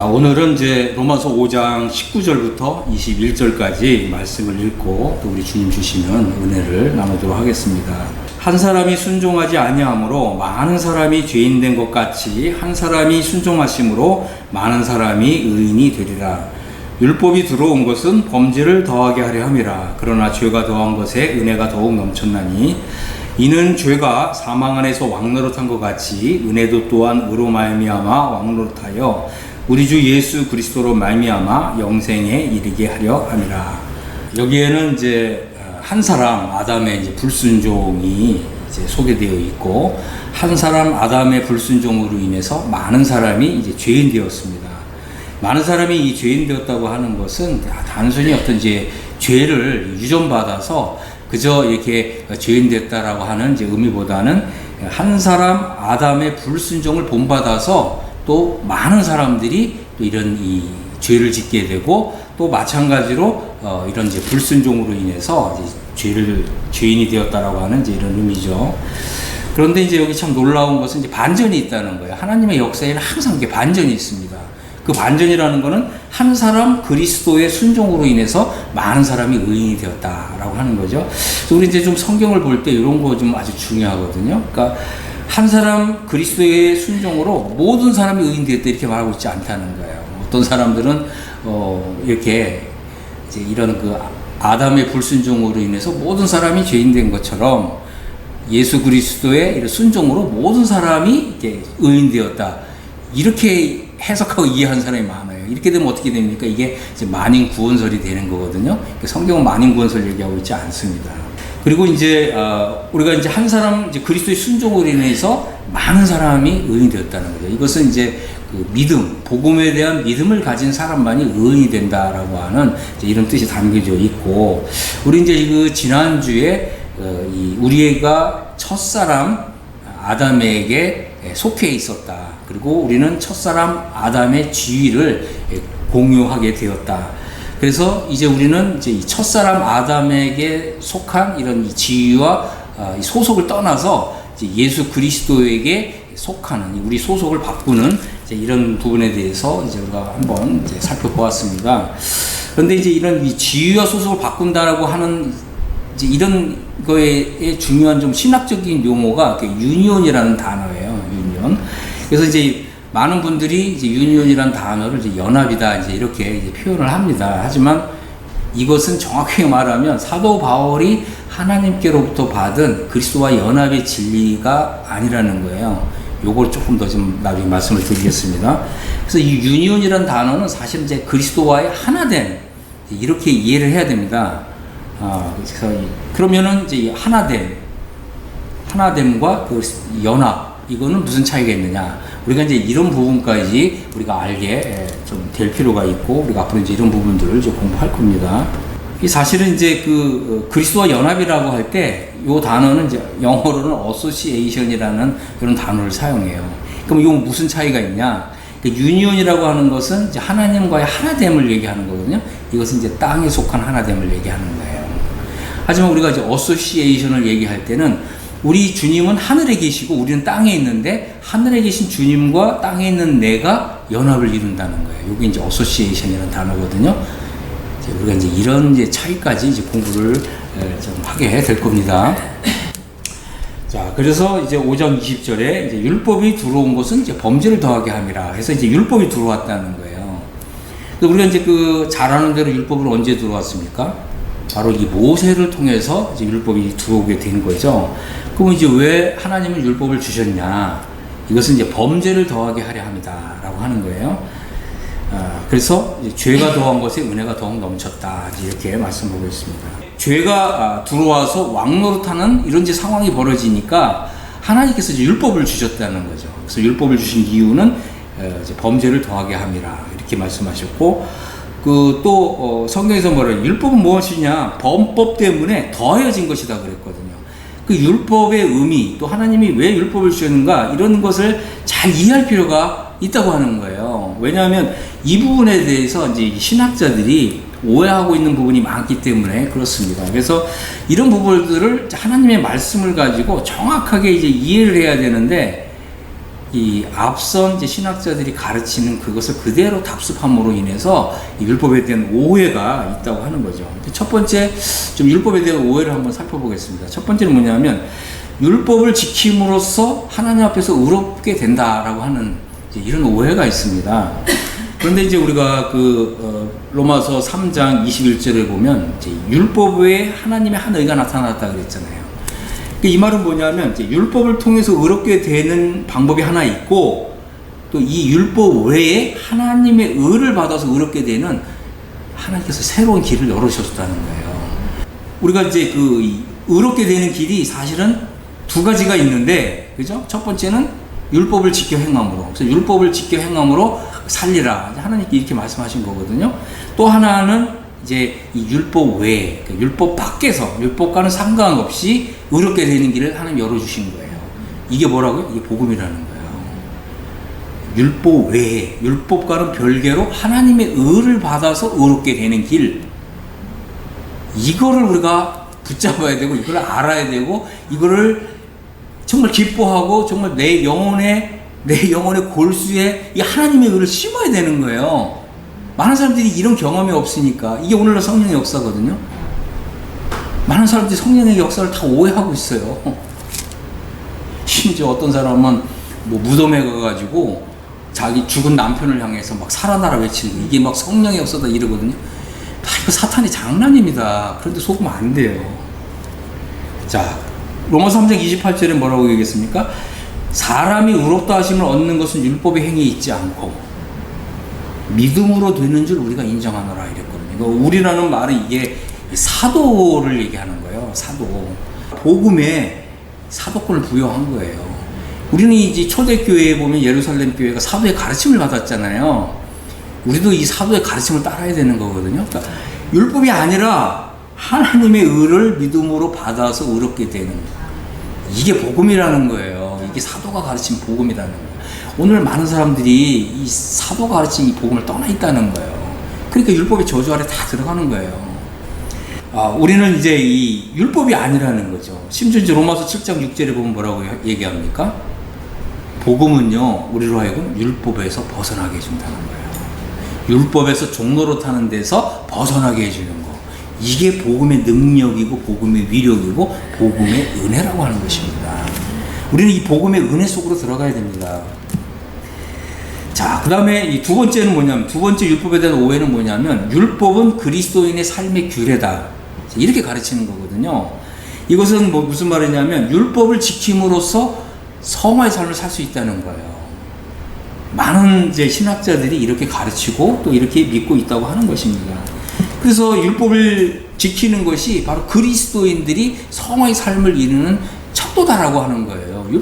오늘은 이제 로마서 5장 19절부터 21절까지 말씀을 읽고 또 우리 주님 주시는 은혜를 나누도록 하겠습니다. 한 사람이 순종하지 아니함으로 많은 사람이 죄인 된 것 같이 한 사람이 순종하심으로 많은 사람이 의인이 되리라. 율법이 들어온 것은 범죄를 더하게 하려 함이라. 그러나 죄가 더한 것에 은혜가 더욱 넘쳤나니 이는 죄가 사망 안에서 왕노릇한 것 같이 은혜도 또한 의로 말미암아 왕노릇하여 우리 주 예수 그리스도로 말미암아 영생에 이르게 하려 함이라. 여기에는 이제 한 사람 아담의 이제 불순종이 이제 소개되어 있고, 한 사람 아담의 불순종으로 인해서 많은 사람이 이제 죄인 되었습니다. 많은 사람이 이 죄인 되었다고 하는 것은 단순히 어떤 이제 죄를 유전받아서 그저 이렇게 죄인 됐다라고 하는 이제 의미보다는 한 사람 아담의 불순종을 본받아서 또 많은 사람들이 또 이런 이 죄를 짓게 되고, 또 마찬가지로 이런 이제 불순종으로 인해서 이제 죄인이 되었다라고 하는 이제 이런 의미죠. 그런데 이제 여기 참 놀라운 것은 이제 반전이 있다는 거예요. 하나님의 역사에는 항상 이게 반전이 있습니다. 그 반전이라는 것은 한 사람 그리스도의 순종으로 인해서 많은 사람이 의인이 되었다라고 하는 거죠. 그래서 우리 이제 좀 성경을 볼 때 이런 거 좀 아주 중요하거든요. 그러니까 한 사람 그리스도의 순종으로 모든 사람이 의인 되었다 이렇게 말하고 있지 않다는 거예요. 어떤 사람들은 이렇게 이제 이런 그 아담의 불순종으로 인해서 모든 사람이 죄인 된 것처럼 예수 그리스도의 이런 순종으로 모든 사람이 이렇게 의인 되었다 이렇게 해석하고 이해하는 사람이 많아요. 이렇게 되면 어떻게 됩니까? 이게 이제 만인 구원설이 되는 거거든요. 성경은 만인 구원설 얘기하고 있지 않습니다. 그리고 이제 우리가 이제 한 사람 이제 그리스도의 순종으로 인해서 많은 사람이 의인이 되었다는 거죠. 이것은 이제 그 믿음, 복음에 대한 믿음을 가진 사람만이 의인이 된다라고 하는 이제 이런 뜻이 담겨져 있고, 우리 이제 그 지난주에 우리가 첫사람 아담에게 속해 있었다. 그리고 우리는 첫사람 아담의 지위를 공유하게 되었다. 그래서 이제 우리는 이제 이 첫사람 아담에게 속한 이런 이 지위와 이 소속을 떠나서 이제 예수 그리스도에게 속하는 우리 소속을 바꾸는 이제 이런 부분에 대해서 이제 우리가 한번 이제 살펴보았습니다. 그런데 이제 이런 이 지위와 소속을 바꾼다라고 하는 이제 이런 거에 중요한 좀 신학적인 용어가 유니온이라는 단어예요. 유니온. 그래서 이제 많은 분들이 이제 유니온이라는 단어를 이제 연합이다 이제 이렇게 이제 표현을 합니다. 하지만 이것은 정확하게 말하면 사도 바울이 하나님께로부터 받은 그리스도와 연합의 진리가 아니라는 거예요. 요걸 조금 더 좀 나중에 말씀을 드리겠습니다. 그래서 이 유니온이라는 단어는 사실 이제 그리스도와의 하나됨 이렇게 이해를 해야 됩니다. 그래서 그러면은 이제 하나됨과 그 연합 이거는 무슨 차이가 있느냐? 우리가 이제 이런 부분까지 우리가 알게 좀 될 필요가 있고, 우리가 앞으로 이제 이런 부분들을 좀 공부할 겁니다. 이 사실은 이제 그리스도와 연합이라고 할 때 이 단어는 이제 영어로는 association이라는 그런 단어를 사용해요. 그럼 이건 무슨 차이가 있냐? 유니온이라고 하는 것은 이제 하나님과의 하나됨을 얘기하는 거거든요. 이것은 이제 땅에 속한 하나됨을 얘기하는 거예요. 하지만 우리가 이제 association을 얘기할 때는 우리 주님은 하늘에 계시고 우리는 땅에 있는데 하늘에 계신 주님과 땅에 있는 내가 연합을 이룬다는 거예요. 이게 이제 association이라는 단어거든요. 이제 우리가 이제 이런 이제 차이까지 이제 공부를 좀 하게 될 겁니다. 자, 그래서 이제 5장 20절에 이제 율법이 들어온 것은 이제 범죄를 더하게 함이라. 해서 이제 율법이 들어왔다는 거예요. 우리가 이제 잘 아는 대로 율법은 언제 들어왔습니까? 바로 이 모세를 통해서 이제 율법이 들어오게 된 거죠. 그럼 이제 왜 하나님은 율법을 주셨냐? 이것은 이제 범죄를 더하게 하려 함이다라고 하는 거예요. 그래서 이제 죄가 더한 것에 은혜가 더욱 넘쳤다 이렇게 말씀하고 있습니다. 죄가 들어와서 왕노릇하는 이런 이제 상황이 벌어지니까 하나님께서 이제 율법을 주셨다는 거죠. 그래서 율법을 주신 이유는 이제 범죄를 더하게 함이라 이렇게 말씀하셨고, 또 성경에서 뭐래요? 율법은 무엇이냐? 범법 때문에 더해진 것이다 그랬거든요. 그 율법의 의미, 또 하나님이 왜 율법을 주셨는가 이런 것을 잘 이해할 필요가 있다고 하는 거예요. 왜냐하면 이 부분에 대해서 이제 신학자들이 오해하고 있는 부분이 많기 때문에 그렇습니다. 그래서 이런 부분들을 하나님의 말씀을 가지고 정확하게 이제 이해를 해야 되는데 이 앞선 이제 신학자들이 가르치는 그것을 그대로 답습함으로 인해서 이 율법에 대한 오해가 있다고 하는 거죠. 첫 번째, 좀 율법에 대한 오해를 한번 살펴보겠습니다. 첫 번째는 뭐냐면, 율법을 지킴으로써 하나님 앞에서 의롭게 된다라고 하는 이런 오해가 있습니다. 그런데 이제 우리가 로마서 3장 21절을 보면 이제 율법 외에 하나님의 한 의가 나타났다 그랬잖아요. 이 말은 뭐냐면 이제 율법을 통해서 의롭게 되는 방법이 하나 있고, 또 이 율법 외에 하나님의 의를 받아서 의롭게 되는 하나님께서 새로운 길을 열어주셨다는 거예요. 우리가 이제 의롭게 되는 길이 사실은 두 가지가 있는데, 그죠? 첫 번째는 율법을 지켜 행함으로. 그래서 율법을 지켜 행함으로 살리라. 하나님께 이렇게 말씀하신 거거든요. 또 하나는 이제 이 율법 외에, 율법 밖에서, 율법과는 상관없이 의롭게 되는 길을 하나님 열어주신 거예요. 이게 뭐라고요? 이게 복음이라는 거예요. 율법 외에, 율법과는 별개로 하나님의 의를 받아서 의롭게 되는 길. 이거를 우리가 붙잡아야 되고, 이걸 알아야 되고, 이거를 정말 기뻐하고, 정말 내 영혼의 골수에 이 하나님의 의를 심어야 되는 거예요. 많은 사람들이 이런 경험이 없으니까. 이게 오늘날 성령의 역사거든요. 많은 사람들이 성령의 역사를 다 오해하고 있어요. 심지어 어떤 사람은 뭐 무덤에 가가지고 자기 죽은 남편을 향해서 막 살아나라 외치는 거. 이게 막 성령의 역사다 이러거든요. 이거 사탄의 장난입니다. 그런데 속으면 안 돼요. 자, 로마서 3장 28절에 뭐라고 얘기했습니까? 사람이 의롭다 하심을 얻는 것은 율법의 행위에 있지 않고 믿음으로 되는 줄 우리가 인정하노라 이랬거든요. 우리라는 말은 이게 사도를 얘기하는 거예요. 사도. 복음에 사도권을 부여한 거예요. 우리는 이제 초대교회에 보면 예루살렘 교회가 사도의 가르침을 받았잖아요. 우리도 이 사도의 가르침을 따라야 되는 거거든요. 그러니까 율법이 아니라 하나님의 의를 믿음으로 받아서 의롭게 되는, 이게 복음이라는 거예요. 이게 사도가 가르친 복음이라는 거예요. 오늘 많은 사람들이 이 사도가 가르친 이 복음을 떠나 있다는 거예요. 그러니까 율법의 저주 아래 다 들어가는 거예요. 우리는 이제 이 율법이 아니라는 거죠. 심지어 이제 로마서 7장 6절에 보면 뭐라고 얘기합니까? 복음은요, 우리로 하여금 율법에서 벗어나게 해준다는 거예요. 율법에서 종로로 타는 데서 벗어나게 해주는 거. 이게 복음의 능력이고 복음의 위력이고 복음의 은혜라고 하는 것입니다. 우리는 이 복음의 은혜 속으로 들어가야 됩니다. 자, 그 다음에 이 두 번째는 뭐냐면, 두 번째 율법에 대한 오해는 뭐냐면, 율법은 그리스도인의 삶의 규례다. 이렇게 가르치는 거거든요. 이것은 뭐 무슨 말이냐면, 율법을 지킴으로써 성화의 삶을 살 수 있다는 거예요. 많은 이제 신학자들이 이렇게 가르치고 또 이렇게 믿고 있다고 하는 것입니다. 그래서 율법을 지키는 것이 바로 그리스도인들이 성화의 삶을 이루는 척도다라고 하는 거예요. 그러면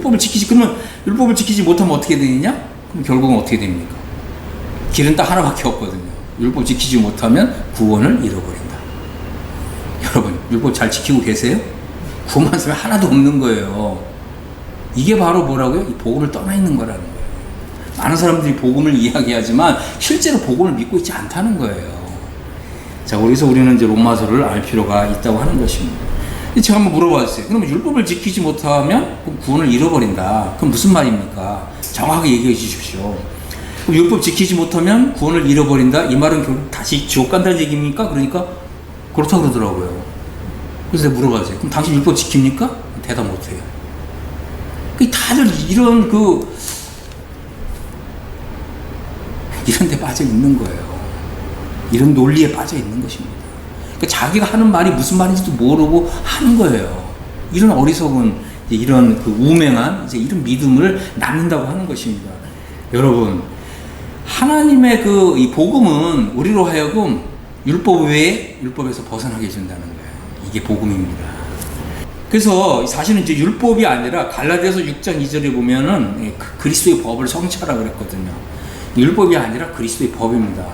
율법을 지키지 못하면 어떻게 되느냐? 그럼 결국은 어떻게 됩니까? 길은 딱 하나밖에 없거든요. 율법 지키지 못하면 구원을 잃어버린다. 여러분, 율법 잘 지키고 계세요? 구원만 쓰면 하나도 없는 거예요. 이게 바로 뭐라고요? 이 복음을 떠나 있는 거라는 거예요. 많은 사람들이 복음을 이야기하지만 실제로 복음을 믿고 있지 않다는 거예요. 자, 그래서 우리는 이제 로마서를 알 필요가 있다고 하는 것입니다. 제가 한번 물어봤어요. 그러면 율법을 지키지 못하면 구원을 잃어버린다. 그럼 무슨 말입니까? 정확하게 얘기해 주십시오. 그럼 율법 지키지 못하면 구원을 잃어버린다. 이 말은 결국 다시 지옥 간다는 얘기입니까? 그러니까 그렇다고 그러더라고요. 그래서 제가 물어봤어요. 그럼 당신 율법 지킵니까? 대답 못해요. 다들 이런 데 빠져 있는 거예요. 이런 논리에 빠져 있는 것입니다. 그러니까 자기가 하는 말이 무슨 말인지도 모르고 하는 거예요. 이런 어리석은, 이런 우맹한 이런 믿음을 낳는다고 하는 것입니다. 여러분, 하나님의 이 복음은 우리로 하여금 율법 외에 율법에서 벗어나게 해준다는 거예요. 이게 복음입니다. 그래서 사실은 이제 율법이 아니라 갈라디아서 6장 2절에 보면은 그리스도의 법을 성취하라 그랬거든요. 율법이 아니라 그리스도의 법입니다.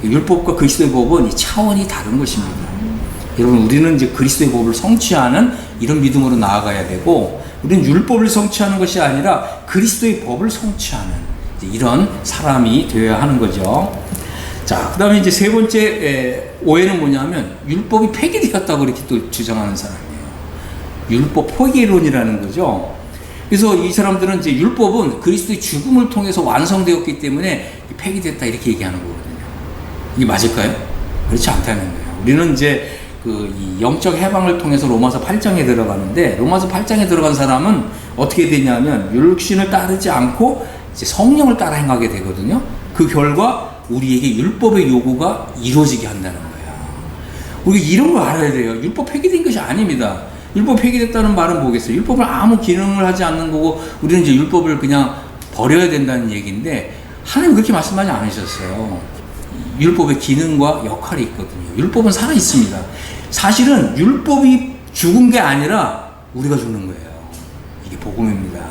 율법과 그리스도의 법은 차원이 다른 것입니다. 여러분, 우리는 이제 그리스도의 법을 성취하는 이런 믿음으로 나아가야 되고, 우리는 율법을 성취하는 것이 아니라 그리스도의 법을 성취하는 이런 사람이 되어야 하는 거죠. 자, 그 다음에 이제 세 번째 오해는 뭐냐면, 율법이 폐기되었다고 이렇게 또 주장하는 사람이에요. 율법 포기론이라는 거죠. 그래서 이 사람들은 이제 율법은 그리스도의 죽음을 통해서 완성되었기 때문에 폐기됐다 이렇게 얘기하는 거거든요. 이게 맞을까요? 그렇지 않다는 거예요. 우리는 이제 이 영적 해방을 통해서 로마서 8장에 들어가는데, 로마서 8장에 들어간 사람은 어떻게 되냐면 육신을 따르지 않고 이제 성령을 따라 행하게 되거든요. 그 결과 우리에게 율법의 요구가 이루어지게 한다는 거예요. 우리가 이런 걸 알아야 돼요. 율법 폐기된 것이 아닙니다. 율법 폐기됐다는 말은 뭐겠어요? 율법은 아무 기능을 하지 않는 거고 우리는 이제 율법을 그냥 버려야 된다는 얘기인데, 하나님 그렇게 말씀하지 않으셨어요. 율법의 기능과 역할이 있거든요. 율법은 살아 있습니다. 사실은 율법이 죽은 게 아니라 우리가 죽는 거예요. 이게 복음입니다.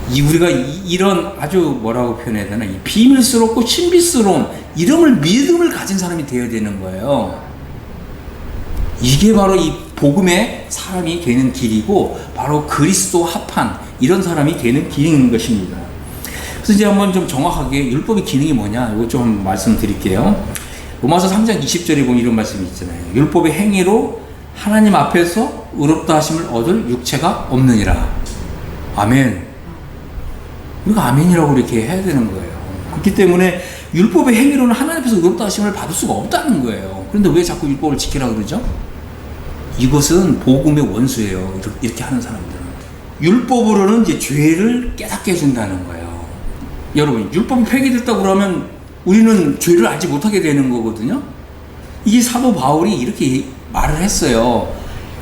우리가 이런 아주 뭐라고 표현해야 되나, 이 비밀스럽고 신비스러운 믿음을 가진 사람이 되어야 되는 거예요. 이게 바로 이 복음의 사람이 되는 길이고, 바로 그리스도 합한 이런 사람이 되는 길인 것입니다. 그래서 이제 한번 좀 정확하게 율법의 기능이 뭐냐, 이거 좀 말씀드릴게요. 로마서 3장 20절에 보면 이런 말씀이 있잖아요. 율법의 행위로 하나님 앞에서 의롭다 하심을 얻을 육체가 없느니라. 아멘. 우리가 아멘이라고 이렇게 해야 되는 거예요. 그렇기 때문에 율법의 행위로는 하나님 앞에서 의롭다 하심을 받을 수가 없다는 거예요. 그런데 왜 자꾸 율법을 지키라고 그러죠? 이것은 복음의 원수예요. 이렇게 하는 사람들은. 율법으로는 이제 죄를 깨닫게 해준다는 거예요. 여러분, 율법이 폐기됐다고 그러면 우리는 죄를 알지 못하게 되는 거거든요. 이게 사도 바울이 이렇게 말을 했어요.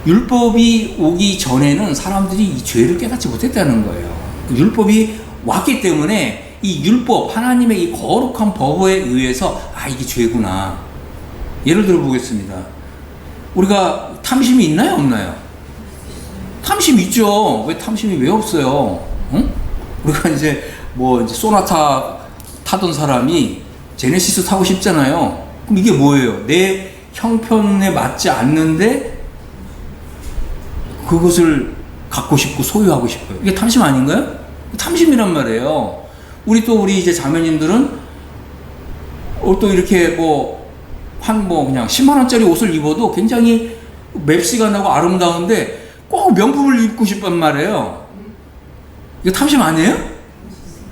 율법이 오기 전에는 사람들이 이 죄를 깨닫지 못했다는 거예요. 율법이 왔기 때문에 이 율법, 하나님의 이 거룩한 법에 의해서 이게 죄구나. 예를 들어 보겠습니다. 우리가 탐심이 있나요, 없나요? 탐심 있죠. 왜 탐심이 왜 없어요? 응? 우리가 이제 소나타 타던 사람이 제네시스 타고 싶잖아요. 그럼 이게 뭐예요? 내 형편에 맞지 않는데 그것을 갖고 싶고 소유하고 싶어요. 이게 탐심 아닌가요? 탐심이란 말이에요. 우리 이제 자매님들은 또 이렇게 그냥 10만원짜리 옷을 입어도 굉장히 맵시가 나고 아름다운데 꼭 명품을 입고 싶단 말이에요. 이거 탐심 아니에요?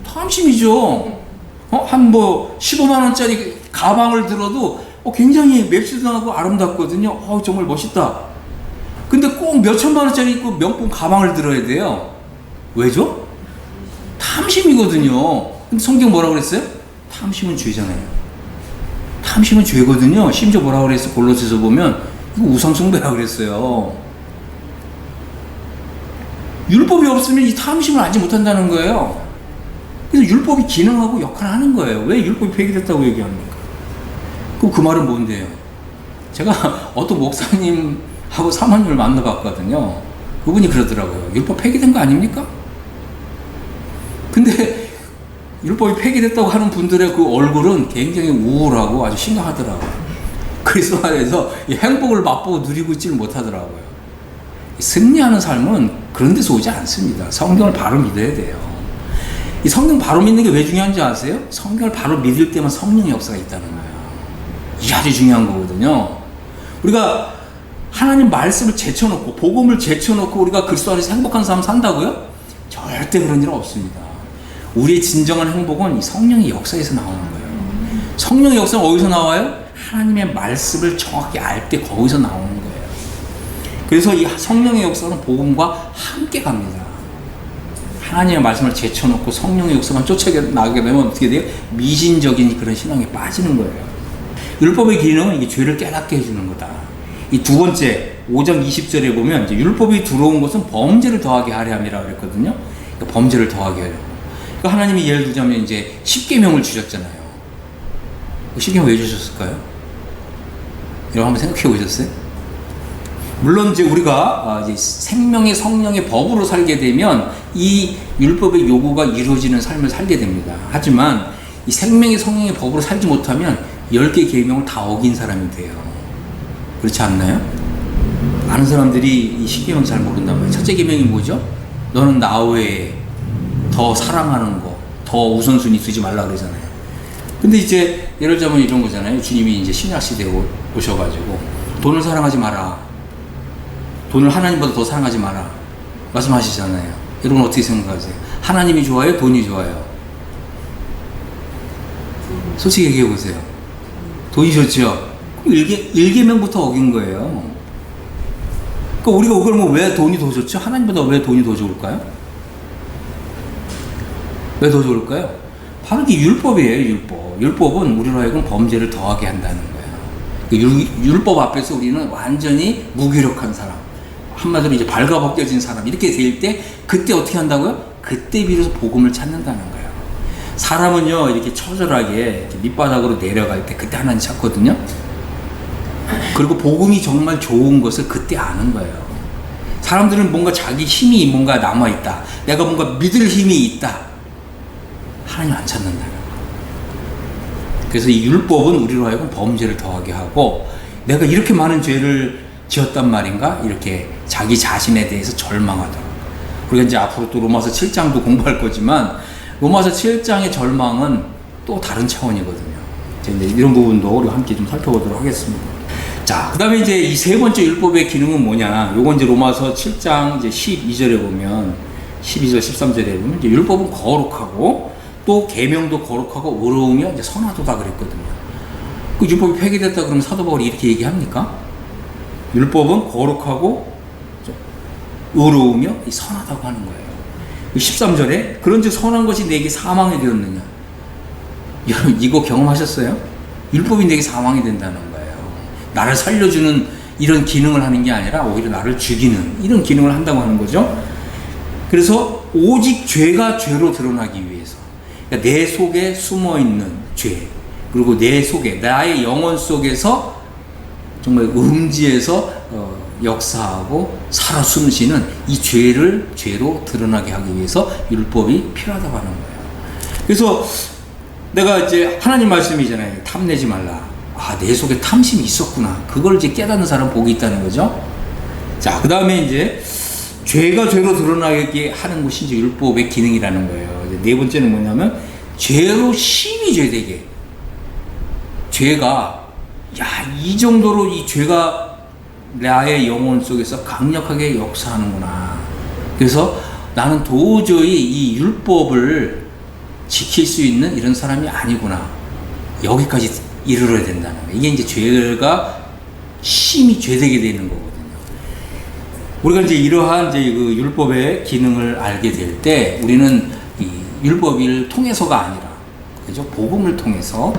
탐심이죠. 한 15만원짜리 가방을 들어도 굉장히 맵시도 나고 아름답거든요. 정말 멋있다. 근데 꼭 몇천만원짜리 입고 명품 가방을 들어야 돼요. 왜죠? 탐심이거든요. 근데 성경 뭐라고 그랬어요? 탐심은 죄잖아요. 탐심은 죄거든요. 심지어 뭐라고 그랬어요? 골로새서 보면 이거 우상숭배라고 그랬어요. 율법이 없으면 이 탐심을 알지 못한다는 거예요. 그래서 율법이 기능하고 역할을 하는 거예요. 왜 율법이 폐기됐다고 얘기합니까? 그럼 그 말은 뭔데요? 제가 어떤 목사님하고 사모님을 만나봤거든요. 그분이 그러더라고요. 율법 폐기된 거 아닙니까? 근데 율법이 폐기됐다고 하는 분들의 그 얼굴은 굉장히 우울하고 아주 심각하더라고요. 그리스도 안에서 이 행복을 맛보고 누리고 있지를 못하더라고요. 승리하는 삶은 그런 데서 오지 않습니다. 성경을 바로 믿어야 돼요. 이 성경 바로 믿는 게 왜 중요한지 아세요? 성경을 바로 믿을 때만 성령의 역사가 있다는 거예요. 이게 아주 중요한 거거든요. 우리가 하나님 말씀을 제쳐놓고 복음을 제쳐놓고 우리가 그리스도 안에서 행복한 삶 산다고요? 절대 그런 일은 없습니다. 우리의 진정한 행복은 이 성령의 역사에서 나오는 거예요. 성령의 역사는 어디서 나와요? 하나님의 말씀을 정확히 알 때 거기서 나오는 거예요. 그래서 이 성령의 역사는 복음과 함께 갑니다. 하나님의 말씀을 제쳐놓고 성령의 역사만 쫓아나게 되면 어떻게 돼요? 미신적인 그런 신앙에 빠지는 거예요. 율법의 기능은 이게 죄를 깨닫게 해주는 거다. 이 두 번째 5장 20절에 보면 이제 율법이 들어온 것은 범죄를 더하게 하려 함이라 그랬거든요. 그러니까 범죄를 더하게 하려고. 그러니까 하나님이 예를 들자면 이제 십계명을 주셨잖아요. 그 십계명 왜 주셨을까요? 여러분 한번 생각해 보셨어요? 물론 이제 우리가 이제 생명의 성령의 법으로 살게 되면 이 율법의 요구가 이루어지는 삶을 살게 됩니다. 하지만 이 생명의 성령의 법으로 살지 못하면 10개 계명을 다 어긴 사람이 돼요. 그렇지 않나요? 많은 사람들이 이 십계명 잘 모른단 말이에요. 첫째 계명이 뭐죠? 너는 나 외에 더 사랑하는 거, 더 우선순위 두지 말라 그러잖아요. 근데 이제 예를 들자면 이런 거잖아요. 주님이 이제 신약 시대에 오셔가지고 돈을 사랑하지 마라. 돈을 하나님보다 더 사랑하지 마라. 말씀하시잖아요. 여러분 어떻게 생각하세요? 하나님이 좋아요? 돈이 좋아요? 솔직히 얘기해 보세요. 돈이 좋죠? 일계명부터 어긴 거예요. 그러니까 우리가 그러면 왜 돈이 더 좋죠? 하나님보다 왜 돈이 더 좋을까요? 왜 더 좋을까요? 바로 이게 율법이에요, 율법. 율법은 우리로 하여금 범죄를 더하게 한다는 거예요. 율법 앞에서 우리는 완전히 무기력한 사람, 한마디로 이제 발가벗겨진 사람, 이렇게 될 때, 그때 어떻게 한다고요? 그때 비로소 복음을 찾는다는 거예요. 사람은요, 이렇게 처절하게 이렇게 밑바닥으로 내려갈 때, 그때 하나님 찾거든요. 그리고 복음이 정말 좋은 것을 그때 아는 거예요. 사람들은 뭔가 자기 힘이 뭔가 남아있다. 내가 뭔가 믿을 힘이 있다. 하나님 안 찾는다는 거예요. 그래서 이 율법은 우리로 하여금 범죄를 더하게 하고, 내가 이렇게 많은 죄를 지었단 말인가? 이렇게 자기 자신에 대해서 절망하더라고요. 우리가 이제 앞으로 또 로마서 7장도 공부할 거지만, 로마서 7장의 절망은 또 다른 차원이거든요. 이제 이런 부분도 우리가 함께 좀 살펴보도록 하겠습니다. 자, 그 다음에 이제 이 세 번째 율법의 기능은 뭐냐? 요건 이제 로마서 7장 이제 12절에 보면, 12절, 13절에 보면, 이제 율법은 거룩하고, 또 계명도 거룩하고, 의로우며 이제 선하도다 그랬거든요. 그 율법이 폐기됐다 그러면 사도 바울이 이렇게 얘기합니까? 율법은 거룩하고, 의로우며 선하다고 하는 거예요. 13절에, 그런즉 선한 것이 내게 사망이 되었느냐? 여러분, 이거 경험하셨어요? 율법이 내게 사망이 된다는 거예요. 나를 살려주는 이런 기능을 하는 게 아니라 오히려 나를 죽이는 이런 기능을 한다고 하는 거죠. 그래서 오직 죄가 죄로 드러나기 위해서, 그러니까 내 속에 숨어있는 죄, 그리고 내 속에, 나의 영혼 속에서 정말 음지에서 역사하고 살아 숨쉬는 이 죄를 죄로 드러나게 하기 위해서 율법이 필요하다고 하는 거예요. 그래서 내가 이제 하나님 말씀이잖아요. 탐내지 말라. 아, 내 속에 탐심이 있었구나. 그걸 이제 깨닫는 사람 복이 있다는 거죠. 자, 그 다음에 이제 죄가 죄로 드러나게 하는 것이 이제 율법의 기능이라는 거예요. 이제 네 번째는 뭐냐면 죄로 심히 죄되게. 죄가, 야, 이 정도로 이 죄가 나의 영혼 속에서 강력하게 역사하는구나. 그래서 나는 도저히 이 율법을 지킬 수 있는 이런 사람이 아니구나. 여기까지 이르러야 된다는 거예요. 이게 이제 죄가 심히 죄되게 되는 거거든요. 우리가 이제 이러한 이제 그 율법의 기능을 알게 될 때 우리는 이 율법을 통해서가 아니라, 그죠? 복음을 통해서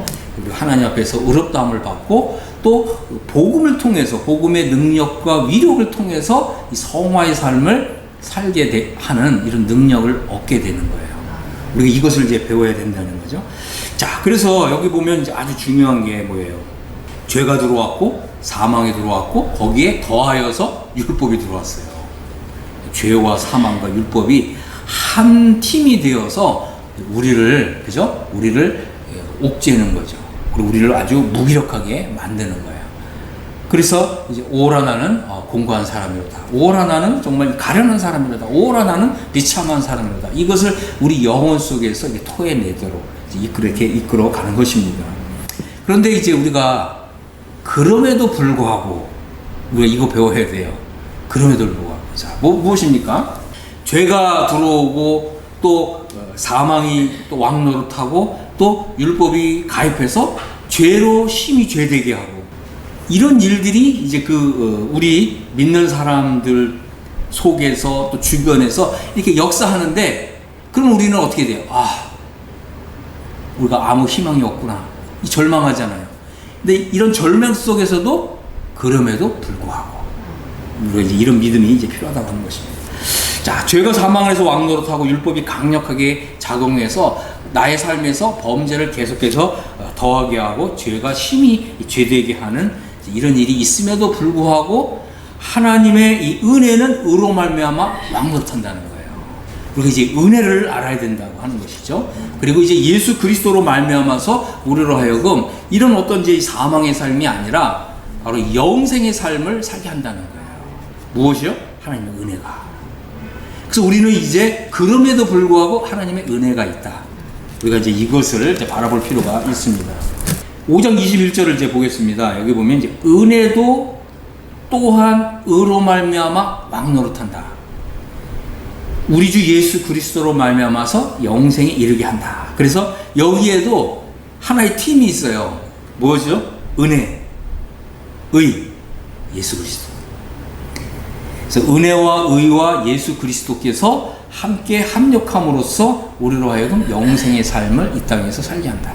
하나님 앞에서 의롭다함을 받고 또 복음을 통해서, 복음의 능력과 위력을 통해서 이 성화의 삶을 살게 하는 이런 능력을 얻게 되는 거예요. 우리가 이것을 이제 배워야 된다는 거죠. 자, 그래서 여기 보면 이제 아주 중요한 게 뭐예요? 죄가 들어왔고, 사망이 들어왔고, 거기에 더하여서 율법이 들어왔어요. 죄와 사망과 율법이 한 팀이 되어서 우리를, 그죠? 우리를 옥죄는 거죠. 그리고 우리를 아주 무기력하게 만드는 거예요. 그래서 이제 오라 나는 공고한 사람이로다. 오라 나는 정말 가련한 사람이로다. 오라 나는 비참한 사람이로다. 이것을 우리 영혼 속에서 이제 토해내도록 이렇게 이끌어 가는 것입니다. 그런데 이제 우리가 그럼에도 불구하고 우리가 이거 배워야 돼요. 그럼에도 불구하고. 자, 무엇입니까? 죄가 들어오고 또 사망이 또 왕노릇하고 또 율법이 가입해서 죄로 심히 죄되게 하고, 이런 일들이 이제 우리 믿는 사람들 속에서 또 주변에서 이렇게 역사하는데, 그럼 우리는 어떻게 돼요? 아, 우리가 아무 희망이 없구나. 이 절망하잖아요. 근데 이런 절망 속에서도 그럼에도 불구하고 우리가 이제 이런 믿음이 이제 필요하다고 하는 것입니다. 자, 죄가 사망에서 왕노릇하고 율법이 강력하게 작용해서 나의 삶에서 범죄를 계속해서 더하게 하고 죄가 심히 죄되게 하는 이런 일이 있음에도 불구하고 하나님의 이 은혜는 의로 말미암아 왕노릇한다는 거예요. 우리가 이제 은혜를 알아야 된다고 하는 것이죠. 그리고 이제 예수 그리스도로 말미암아서 우리로 하여금 이런 어떤 이제 사망의 삶이 아니라 바로 영생의 삶을 살게 한다는 거예요. 무엇이요? 하나님의 은혜가. 그래서 우리는 이제 그럼에도 불구하고 하나님의 은혜가 있다. 우리가 이제 이것을 이제 바라볼 필요가 있습니다. 5장 21절을 이제 보겠습니다. 여기 보면 이제 은혜도 또한 의로 말미암아 왕노릇한다. 우리 주 예수 그리스도로 말미암아서 영생에 이르게 한다. 그래서 여기에도 하나의 팀이 있어요. 뭐죠? 은혜, 의, 예수 그리스도. 그래서 은혜와 의와 예수 그리스도께서 함께 합력함으로써 우리로 하여금 영생의 삶을 이 땅에서 살게 한다.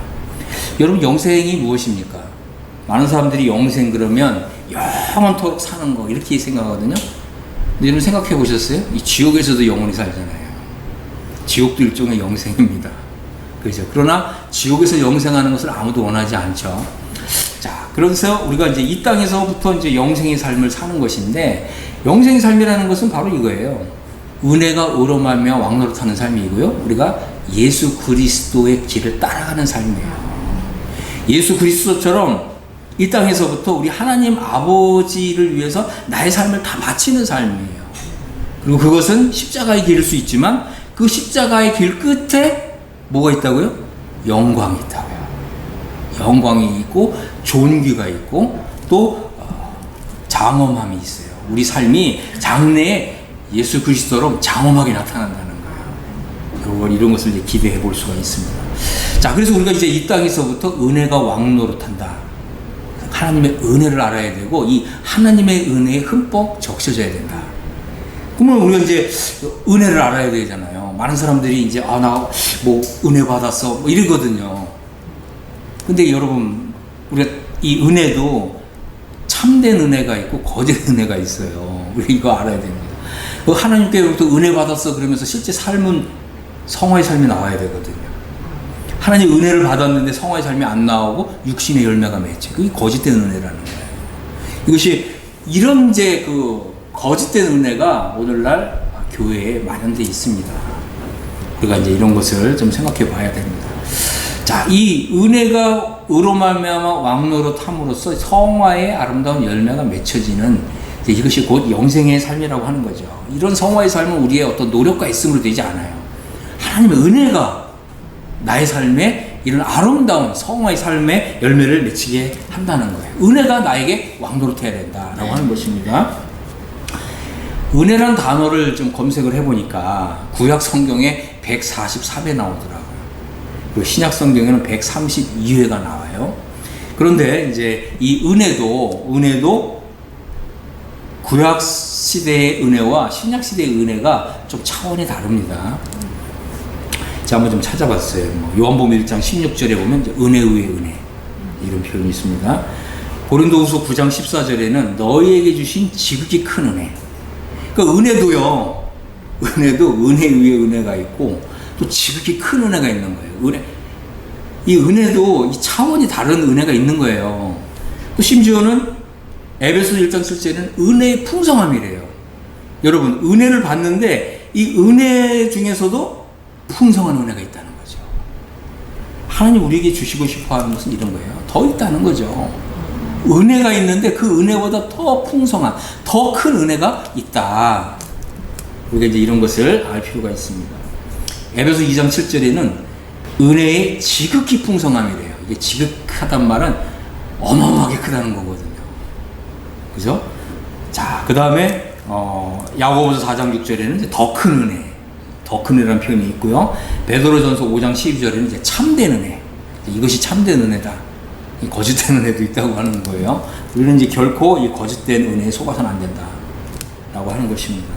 여러분, 영생이 무엇입니까? 많은 사람들이 영생 그러면 영원토록 사는 거 이렇게 생각하거든요. 근데 여러분 생각해 보셨어요? 이 지옥에서도 영원히 살잖아요. 지옥도 일종의 영생입니다. 그렇죠? 그러나 지옥에서 영생하는 것을 아무도 원하지 않죠. 자, 그래서 우리가 이제 이 땅에서부터 이제 영생의 삶을 사는 것인데, 영생의 삶이라는 것은 바로 이거예요. 은혜가 의로 말미암아 왕노릇하는 삶이고요. 우리가 예수 그리스도의 길을 따라가는 삶이에요. 예수 그리스도처럼 이 땅에서부터 우리 하나님 아버지를 위해서 나의 삶을 다 바치는 삶이에요. 그리고 그것은 십자가의 길일 수 있지만 그 십자가의 길 끝에 뭐가 있다고요? 영광이 있다고요. 영광이 있고 존귀가 있고 또 장엄함이 있어요. 우리 삶이 장래에 예수 그리스도로 장엄하게 나타난다는 거예요. 이런 것을 이제 기대해 볼 수가 있습니다. 자, 그래서 우리가 이제 이 땅에서부터 은혜가 왕노릇한다. 하나님의 은혜를 알아야 되고 이 하나님의 은혜에 흠뻑 적셔져야 된다. 그러면 우리가 이제 은혜를 알아야 되잖아요. 많은 사람들이 이제 나 뭐 은혜 받았어 뭐 이러거든요. 근데 여러분, 우리가 이 은혜도 참된 은혜가 있고 거짓 은혜가 있어요. 우리 이거 알아야 됩니다. 하나님께로부터 은혜 받았어 그러면서 실제 삶은 성화의 삶이 나와야 되거든요. 하나님 은혜를 받았는데 성화의 삶이 안 나오고 육신의 열매가 맺지. 그게 거짓된 은혜라는 거예요. 이것이 이런 이제 그 거짓된 은혜가 오늘날 교회에 만연되어 있습니다. 우리가 이제 이런 것을 좀 생각해 봐야 됩니다. 자, 이 은혜가 의로 말미암아 왕노릇함으로써 성화의 아름다운 열매가 맺혀지는 이것이 곧 영생의 삶이라고 하는 거죠. 이런 성화의 삶은 우리의 어떤 노력과 애씀으로 되지 않아요. 하나님의 은혜가 나의 삶에 이런 아름다운 성화의 삶의 열매를 맺히게 한다는 거예요. 은혜가 나에게 왕노릇해야 된다라고 하는 것입니다. 은혜라는 단어를 좀 검색을 해보니까 구약 성경에 144배 나오더라고요. 그리고 신약 성경에는 132회가 나와요. 그런데 이제 이 은혜도 구약 시대의 은혜와 신약 시대의 은혜가 좀 차원이 다릅니다. 제가 한번 좀 찾아봤어요. 요한복음 1장 16절에 보면 이제 은혜 위에 은혜 이런 표현이 있습니다. 고린도후서 9장 14절에는 너희에게 주신 지극히 큰 은혜. 그러니까 은혜도 은혜 위에 은혜가 있고 또 지극히 큰 은혜가 있는 거예요. 이 은혜도 이 차원이 다른 은혜가 있는 거예요. 또 심지어는 에베소서 1장 7절에는 은혜의 풍성함이래요. 여러분, 은혜를 받는데 이 은혜 중에서도 풍성한 은혜가 있다는 거죠. 하나님 우리에게 주시고 싶어 하는 것은 이런 거예요. 더 있다는 거죠. 은혜가 있는데 그 은혜보다 더 풍성한, 더 큰 은혜가 있다. 우리가 이제 이런 것을 알 필요가 있습니다. 에베소 2장 7절에는 은혜의 지극히 풍성함이래요. 이게 지극하단 말은 어마어마하게 크다는 거거든요. 그죠? 자, 그 다음에 야고보서 4장 6절에는 더 큰 은혜, 더 큰 은혜라는 표현이 있고요. 베드로전서 5장 12절에는 이제 참된 은혜, 이것이 참된 은혜다. 이 거짓된 은혜도 있다고 하는 거예요. 우리는 이제 결코 이 거짓된 은혜에 속아서는 안 된다라고 하는 것입니다.